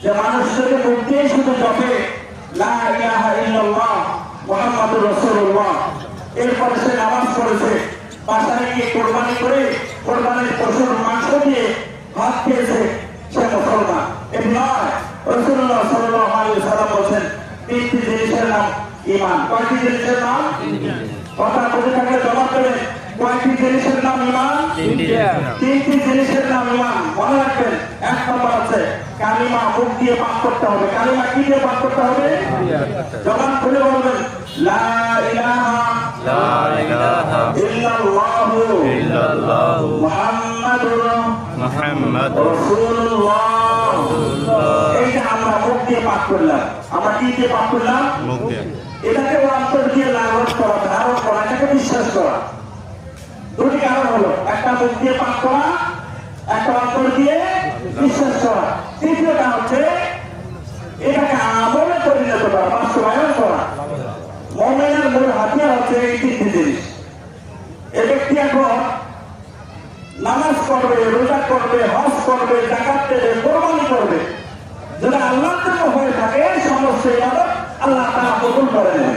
যে মানুষকে মুখ দিয়ে শুধু জপে লা ইলাহা ইল্লাল্লাহ মুহাম্মাদুর রাসূলুল্লাহ, এরপরে সে নামাজ পড়েছে, বাসায় গিয়ে কোরবানি করে কোরবানির পশুর মাংস দিয়ে ভাত খেয়েছে, সে মুসলমান। এটি নয়। রাসূলুল্লাহ সাল্লাল্লাহু আলাইহি ওয়াসাল্লাম বলেছেন তিনটি জিনিসের নাম ঈমান। কয়টি জিনিসের নাম? কথা বলে থাকলে জবাব দেবেন। কয়টি জিনিসের নাম ঈমান? তিনটি জিনিসের নাম ঈমান। মনে রাখবেন। এক নম্বর আছে কালিমা, মুখ দিয়ে পাঠ করতে হবে। কালিমা কি দিয়ে পাঠ করতে হবে? জবান খুলে বলবেন লা ইলাহা ইল্লাল্লাহু মুহাম্মাদুর রাসূলুল্লাহ। এইটা আমরা মুখ দিয়ে পাঠ করলাম। আমরা কি দিয়ে পাঠ করলাম? মুখ দিয়ে। এটাকে অন্তর দিয়ে লালন করা, ধারণ করা, এটাকে বিশ্বাস করা। দুটি কারণ হলো, একটা মুখ দিয়ে পাঠ করা, একটা অন্তর দিয়ে বিশ্বাস করা। তৃতীয়টা হচ্ছে এটাকে আমলে পরিণত করা, বাস্তবায়ন করা। মুমিনের মূল হাতিয়ার হচ্ছে এই তিনটি জিনিস। এ ব্যক্তি এখন নামাজ পড়বে, রোজা করবে, হজ করবে, যাকাত দেবে, কোরবানি করবে, যদি আল্লাহর জন্য হয়ে থাকে সমস্ত ইবাদত আল্লাহ তাআলা কবুল করে নেন।